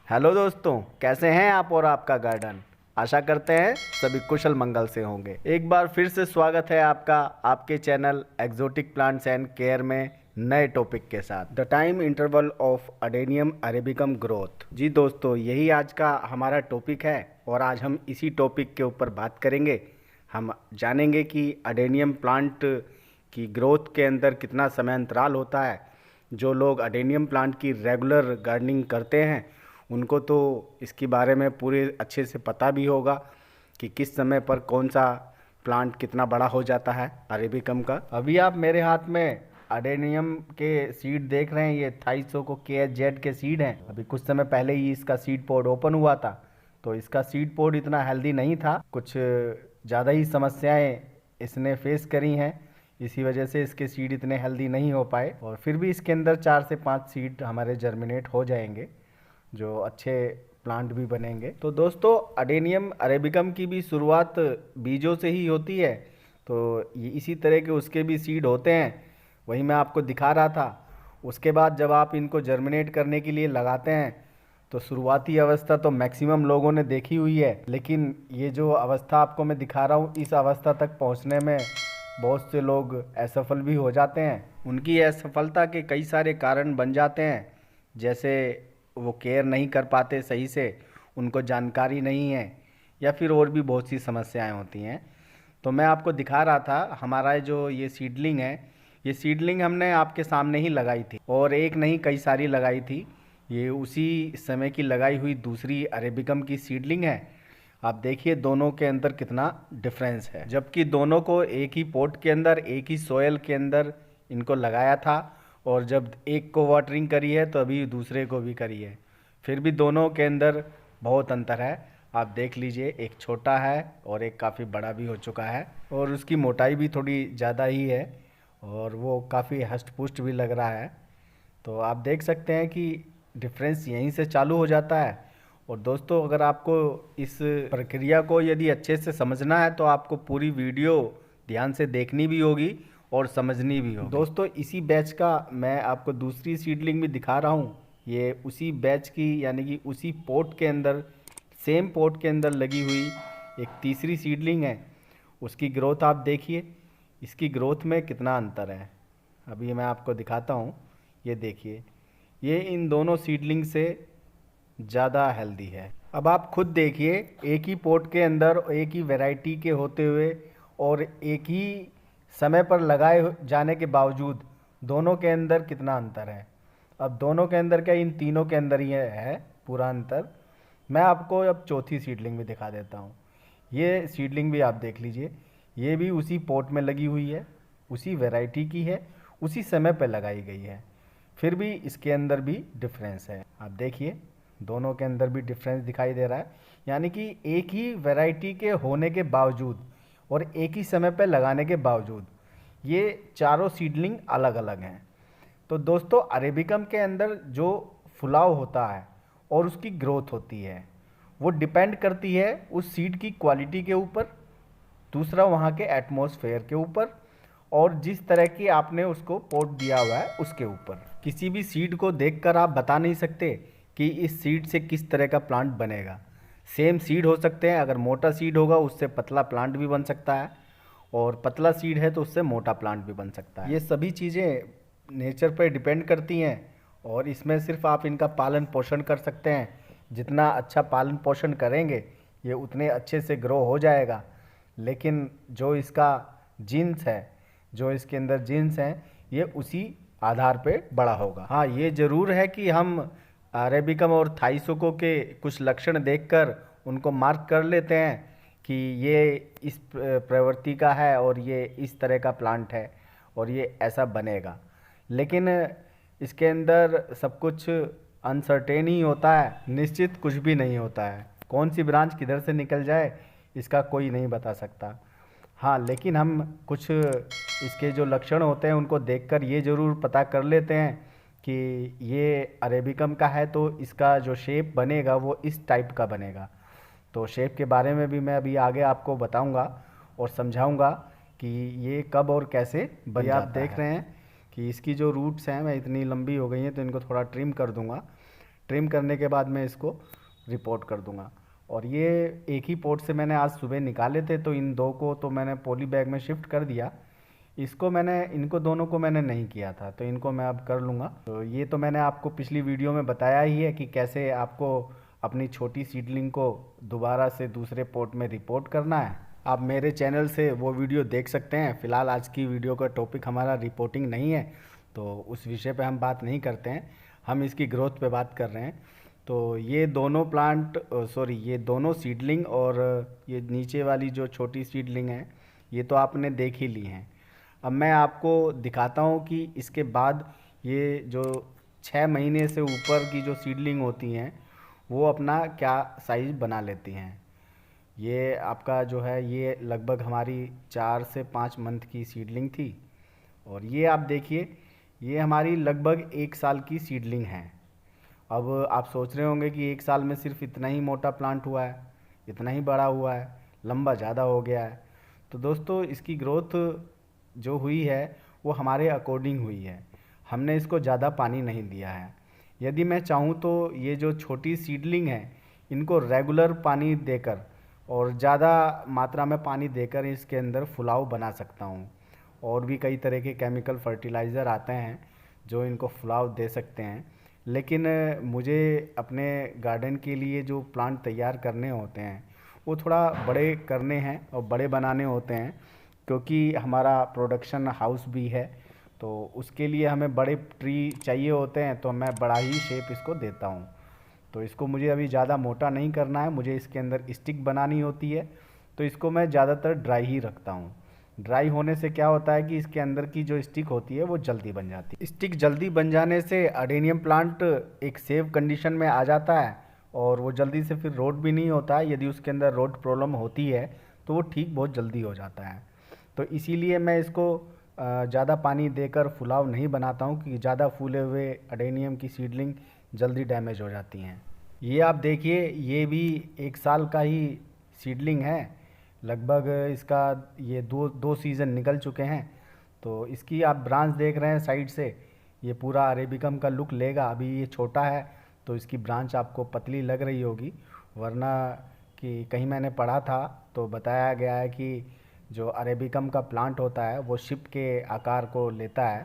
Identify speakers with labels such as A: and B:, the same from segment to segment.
A: Hello दोस्तों, कैसे हैं आप और आपका गार्डन। आशा करते हैं सभी कुशल मंगल से होंगे। एक बार फिर से स्वागत है आपका आपके channel exotic plants and care में नए टॉपिक के साथ, the time interval of adenium arabicum growth. जी दोस्तों, यही आज का हमारा टॉपिक है और आज हम इसी टॉपिक के ऊपर बात करेंगे। हम जानेंगे कि अडेनियम प्लांट की ग्रोथ के अंदर कितना समय अंतराल होता है। जो लोग अडेनियम प्लांट की रेगुलर गार्डनिंग करते हैं उनको तो इसके बारे में पूरे अच्छे से पता भी होगा कि किस समय पर कौन सा प्लांट कितना बड़ा हो जाता है अरेबिकम का। अभी आप मेरे हाथ में अडेनियम के सीड देख रहे हैं, ये थाइसोको KHZ के सीड हैं। अभी कुछ समय पहले ही इसका सीड पोड ओपन हुआ था, तो इसका सीड पोड इतना हेल्दी नहीं था, कुछ ज़्यादा ही समस्याएं इसने फेस करी हैं। इसी वजह से इसके सीड इतने हेल्दी नहीं हो पाए, और फिर भी इसके अंदर 4 से 5 सीड हमारे जर्मिनेट हो जाएंगे, जो अच्छे प्लांट भी बनेंगे। तो दोस्तों, अडेनियम अरेबिकम की भी शुरुआत बीजों से ही होती है, तो ये इसी तरह के उसके भी सीड होते हैं, वही मैं आपको दिखा रहा था। उसके बाद जब आप इनको जर्मिनेट करने के लिए लगाते हैं तो शुरुआती अवस्था तो मैक्सिमम लोगों ने देखी हुई है, लेकिन ये जो अवस्था आपको मैं दिखा रहा हूँ, इस अवस्था तक पहुँचने में बहुत से लोग असफल भी हो जाते हैं। उनकी असफलता के कई सारे कारण बन जाते हैं, जैसे वो केयर नहीं कर पाते सही से, उनको जानकारी नहीं है, या फिर और भी बहुत सी समस्याएं होती हैं। तो मैं आपको दिखा रहा था हमारा जो ये सीडलिंग है, ये सीडलिंग हमने आपके सामने ही लगाई थी, और एक नहीं कई सारी लगाई थी। ये उसी समय की लगाई हुई दूसरी अरेबिकम की सीडलिंग है। आप देखिए दोनों के अंदर कितना डिफरेंस है, जबकि दोनों को एक ही पॉट के अंदर एक ही सोयल के अंदर इनको लगाया था, और जब एक को वाटरिंग करी है तो अभी दूसरे को भी करी है, फिर भी दोनों के अंदर बहुत अंतर है। आप देख लीजिए, एक छोटा है और एक काफ़ी बड़ा भी हो चुका है, और उसकी मोटाई भी थोड़ी ज़्यादा ही है, और वो काफ़ी हष्ट पुष्ट भी लग रहा है। तो आप देख सकते हैं कि डिफरेंस यहीं से चालू हो जाता है। और दोस्तों, अगर आपको इस प्रक्रिया को यदि अच्छे से समझना है तो आपको पूरी वीडियो ध्यान से देखनी भी होगी और समझनी भी होगी। दोस्तों, इसी बैच का मैं आपको दूसरी सीडलिंग भी दिखा रहा हूँ। ये उसी बैच की, यानी कि उसी पोट के अंदर, सेम पोट के अंदर लगी हुई एक तीसरी सीडलिंग है। उसकी ग्रोथ आप देखिए, इसकी ग्रोथ में कितना अंतर है। अभी मैं आपको दिखाता हूँ, ये देखिए, ये इन दोनों सीडलिंग से ज़्यादा हेल्दी है। अब आप खुद देखिए, एक ही पोट के अंदर एक ही वैरायटी के होते हुए और एक ही समय पर लगाए जाने के बावजूद दोनों के अंदर कितना अंतर है। अब दोनों के अंदर क्या, इन तीनों के अंदर ही है पूरा अंतर। मैं आपको अब चौथी सीडलिंग भी दिखा देता हूँ। ये सीडलिंग भी आप देख लीजिए, ये भी उसी पोट में लगी हुई है, उसी वैरायटी की है, उसी समय पर लगाई गई है, फिर भी इसके अंदर भी डिफरेंस है। आप देखिए, दोनों के अंदर भी डिफरेंस दिखाई दे रहा है, यानी कि एक ही वैरायटी के होने के बावजूद और एक ही समय पर लगाने के बावजूद ये चारों सीडलिंग अलग अलग हैं। तो दोस्तों, अरेबिकम के अंदर जो फुलाव होता है और उसकी ग्रोथ होती है, वो डिपेंड करती है उस सीड की क्वालिटी के ऊपर, दूसरा वहाँ के एटमॉस्फेयर के ऊपर, और जिस तरह की आपने उसको पोट दिया हुआ है उसके ऊपर। किसी भी सीड को देखकर आप बता नहीं सकते कि इस सीड से किस तरह का प्लांट बनेगा। सेम सीड हो सकते हैं, अगर मोटा सीड होगा उससे पतला प्लांट भी बन सकता है, और पतला सीड है तो उससे मोटा प्लांट भी बन सकता है। ये सभी चीज़ें नेचर पर डिपेंड करती हैं, और इसमें सिर्फ आप इनका पालन पोषण कर सकते हैं। जितना अच्छा पालन पोषण करेंगे ये उतने अच्छे से ग्रो हो जाएगा। लेकिन जो इसका जीन्स है, जो इसके अंदर जीन्स हैं, ये उसी आधार पे बड़ा होगा। हाँ, ये ज़रूर है कि हम अरेबिकम और थाइसोको के कुछ लक्षण देखकर उनको मार्क कर लेते हैं कि ये इस प्रवृत्ति का है और ये इस तरह का प्लांट है और ये ऐसा बनेगा, लेकिन इसके अंदर सब कुछ अनसर्टेन ही होता है, निश्चित कुछ भी नहीं होता है। कौन सी ब्रांच किधर से निकल जाए इसका कोई नहीं बता सकता। हाँ, लेकिन हम कुछ इसके जो लक्षण होते हैं उनको देखकर ये ज़रूर पता कर लेते हैं कि ये अरेबिकम का है, तो इसका जो शेप बनेगा वो इस टाइप का बनेगा। तो शेप के बारे में भी मैं अभी आगे आपको बताऊंगा और समझाऊंगा कि ये कब और कैसे बन जाता है। आप देख रहे हैं कि इसकी जो रूट्स हैं, मैं इतनी लंबी हो गई हैं तो इनको थोड़ा ट्रिम कर दूंगा। ट्रिम करने के बाद मैं इसको रिपोर्ट कर दूंगा। और ये एक ही पॉट से मैंने आज सुबह निकाले थे, तो इन दो को तो मैंने पॉली बैग में शिफ्ट कर दिया। इनको दोनों को मैंने नहीं किया था, तो इनको मैं अब कर लूँगा। तो ये तो मैंने आपको पिछली वीडियो में बताया ही है कि कैसे आपको अपनी छोटी सीडलिंग को दोबारा से दूसरे पॉट में रिपोर्ट करना है। आप मेरे चैनल से वो वीडियो देख सकते हैं। फ़िलहाल आज की वीडियो का टॉपिक हमारा रिपोर्टिंग नहीं है, तो उस विषय पे हम बात नहीं करते हैं, हम इसकी ग्रोथ पे बात कर रहे हैं। तो ये दोनों ये दोनों सीडलिंग और ये नीचे वाली जो छोटी सीडलिंग है, ये तो आपने देख ही ली हैं। अब मैं आपको दिखाता हूँ कि इसके बाद ये जो 6 महीने से ऊपर की जो सीडलिंग होती हैं वो अपना क्या साइज़ बना लेती हैं। ये आपका जो है ये लगभग हमारी 4 से 5 मंथ की सीडलिंग थी, और ये आप देखिए ये हमारी लगभग 1 साल की सीडलिंग है। अब आप सोच रहे होंगे कि 1 साल में सिर्फ इतना ही मोटा प्लांट हुआ है, इतना ही बड़ा हुआ है, लंबा ज़्यादा हो गया है। तो दोस्तों इसकी ग्रोथ जो हुई है वो हमारे अकॉर्डिंग हुई है, हमने इसको ज़्यादा पानी नहीं दिया है। यदि मैं चाहूँ तो ये जो छोटी सीडलिंग है इनको रेगुलर पानी देकर और ज़्यादा मात्रा में पानी देकर इसके अंदर फुलाव बना सकता हूँ। और भी कई तरह के केमिकल फर्टिलाइज़र आते हैं जो इनको फुलाव दे सकते हैं, लेकिन मुझे अपने गार्डन के लिए जो प्लांट तैयार करने होते हैं वो थोड़ा बड़े करने हैं और बड़े बनाने होते हैं, क्योंकि हमारा प्रोडक्शन हाउस भी है, तो उसके लिए हमें बड़े ट्री चाहिए होते हैं, तो मैं बड़ा ही शेप इसको देता हूँ। तो इसको मुझे अभी ज़्यादा मोटा नहीं करना है, मुझे इसके अंदर स्टिक बनानी होती है, तो इसको मैं ज़्यादातर ड्राई ही रखता हूँ। ड्राई होने से क्या होता है कि इसके अंदर की जो स्टिक होती है वो जल्दी बन जाती है। स्टिक जल्दी बन जाने से अडेनियम प्लांट एक सेफ कंडीशन में आ जाता है, और वो जल्दी से फिर रोट भी नहीं होता है। यदि उसके अंदर रोट प्रॉब्लम होती है तो वो ठीक बहुत जल्दी हो जाता है। तो इसीलिए मैं इसको ज़्यादा पानी देकर फुलाव नहीं बनाता हूँ, कि ज़्यादा फूले हुए अडेनियम की सीडलिंग जल्दी डैमेज हो जाती हैं। ये आप देखिए ये भी 1 साल का ही सीडलिंग है, लगभग इसका ये दो सीज़न निकल चुके हैं। तो इसकी आप ब्रांच देख रहे हैं साइड से, ये पूरा अरेबिकम का लुक लेगा। अभी ये छोटा है तो इसकी ब्रांच आपको पतली लग रही होगी, वरना कि कहीं मैंने पढ़ा था तो बताया गया है कि जो अरेबिकम का प्लांट होता है वो शिप के आकार को लेता है।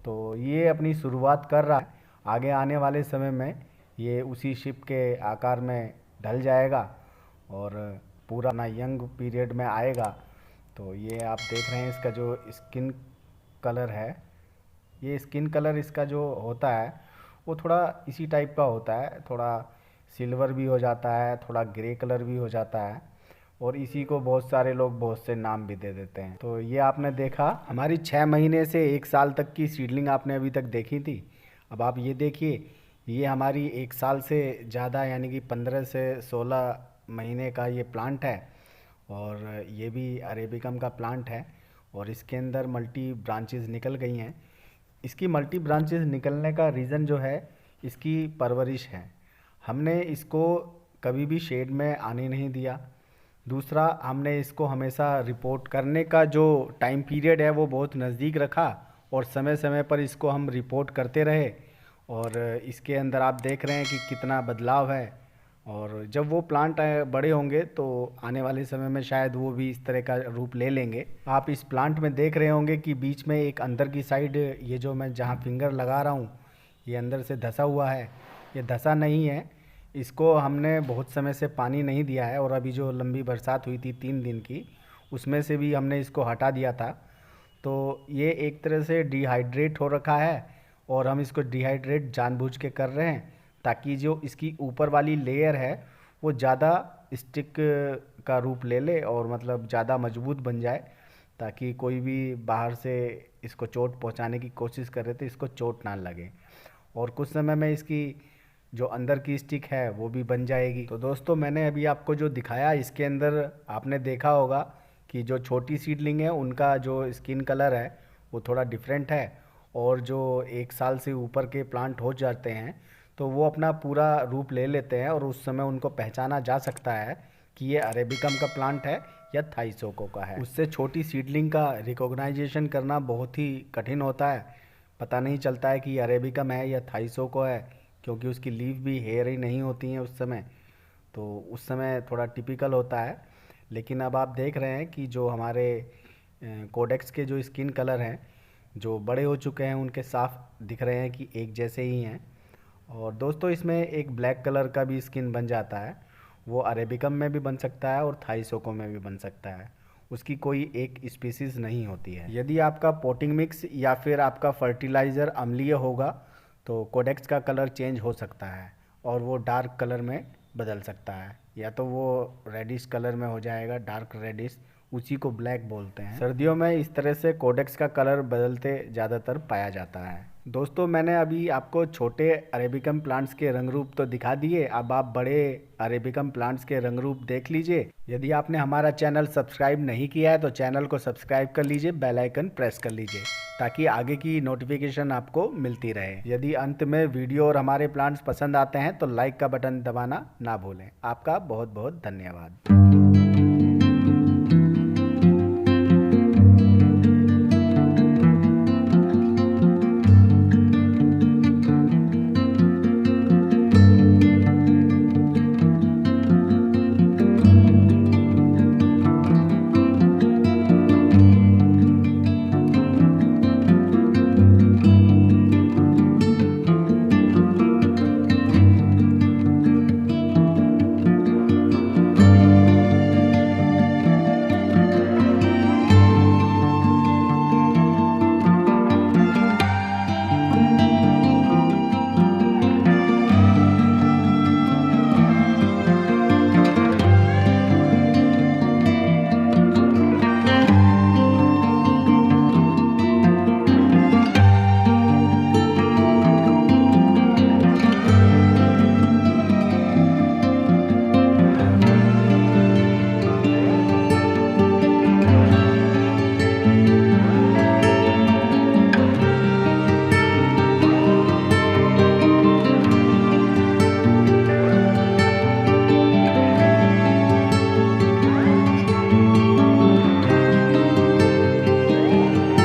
A: तो ये अपनी शुरुआत कर रहा है, आगे आने वाले समय में ये उसी शिप के आकार में ढल जाएगा और पूरा ना यंग पीरियड में आएगा। तो ये आप देख रहे हैं इसका जो स्किन कलर है, ये स्किन कलर इसका जो होता है वो थोड़ा इसी टाइप का होता है, थोड़ा सिल्वर भी हो जाता है, थोड़ा ग्रे कलर भी हो जाता है, और इसी को बहुत सारे लोग बहुत से नाम भी दे देते हैं। तो ये आपने देखा हमारी 6 महीने से 1 साल तक की सीडलिंग आपने अभी तक देखी थी। अब आप ये देखिए ये हमारी 1 साल से ज़्यादा यानी कि 15 से 16 महीने का ये प्लांट है, और ये भी अरेबिकम का प्लांट है, और इसके अंदर मल्टी ब्रांचेस निकल गई हैं। इसकी मल्टी ब्रांचेस निकलने का रीज़न जो है इसकी परवरिश है। हमने इसको कभी भी शेड में आने नहीं दिया। दूसरा, हमने इसको हमेशा रिपोर्ट करने का जो टाइम पीरियड है वो बहुत नज़दीक रखा, और समय समय पर इसको हम रिपोर्ट करते रहे। और इसके अंदर आप देख रहे हैं कि कितना बदलाव है, और जब वो प्लांट बड़े होंगे तो आने वाले समय में शायद वो भी इस तरह का रूप ले लेंगे। आप इस प्लांट में देख रहे होंगे कि बीच में एक अंदर की साइड, ये जो मैं जहाँ फिंगर लगा रहा हूँ ये अंदर से धंसा हुआ है, ये धंसा नहीं है, इसको हमने बहुत समय से पानी नहीं दिया है, और अभी जो लंबी बरसात हुई थी 3 दिन की उसमें से भी हमने इसको हटा दिया था। तो ये एक तरह से डिहाइड्रेट हो रखा है, और हम इसको डिहाइड्रेट जानबूझ के कर रहे हैं ताकि जो इसकी ऊपर वाली लेयर है वो ज़्यादा स्टिक का रूप ले ले, और मतलब ज़्यादा मजबूत बन जाए, ताकि कोई भी बाहर से इसको चोट पहुंचाने की कोशिश करे तो इसको चोट ना लगे, और कुछ समय में इसकी जो अंदर की स्टिक है वो भी बन जाएगी। तो दोस्तों मैंने अभी आपको जो दिखाया इसके अंदर आपने देखा होगा कि जो छोटी सीडलिंग है उनका जो स्किन कलर है वो थोड़ा डिफरेंट है, और जो 1 साल से ऊपर के प्लांट हो जाते हैं तो वो अपना पूरा रूप ले लेते हैं, और उस समय उनको पहचाना जा सकता है कि ये अरेबिकम का प्लांट है या थाईसोको का है। उससे छोटी सीडलिंग का रिकॉग्नाइजेशन करना बहुत ही कठिन होता है, पता नहीं चलता है कि अरेबिकम है या थाईसोको है क्योंकि उसकी लीफ भी हेयर ही नहीं होती हैं उस समय, तो उस समय थोड़ा टिपिकल होता है। लेकिन अब आप देख रहे हैं कि जो हमारे कोडेक्स के जो स्किन कलर हैं, जो बड़े हो चुके हैं, उनके साफ दिख रहे हैं कि एक जैसे ही हैं। और दोस्तों इसमें एक ब्लैक कलर का भी स्किन बन जाता है, वो अरेबिकम में भी बन सकता है और थाई सोको में भी बन सकता है। उसकी कोई एक स्पीसीज़ नहीं होती है। यदि आपका पोटिंग मिक्स या फिर आपका फर्टिलाइज़र अम्लीय होगा तो कोडेक्स का कलर चेंज हो सकता है और वो डार्क कलर में बदल सकता है, या तो वो रेडिश कलर में हो जाएगा, डार्क रेडिश, उसी को ब्लैक बोलते हैं। सर्दियों में इस तरह से कोडेक्स का कलर बदलते ज़्यादातर पाया जाता है। दोस्तों मैंने अभी आपको छोटे अरेबिकम प्लांट्स के रंग रूप तो दिखा दिए, अब आप बड़े अरेबिकम प्लांट्स के रंग रूप देख लीजिए। यदि आपने हमारा चैनल सब्सक्राइब नहीं किया है तो चैनल को सब्सक्राइब कर लीजिए, बेल आइकन प्रेस कर लीजिए ताकि आगे की नोटिफिकेशन आपको मिलती रहे। यदि अंत में वीडियो और हमारे प्लांट्स पसंद आते हैं तो लाइक का बटन दबाना ना भूलें। आपका बहुत बहुत धन्यवाद।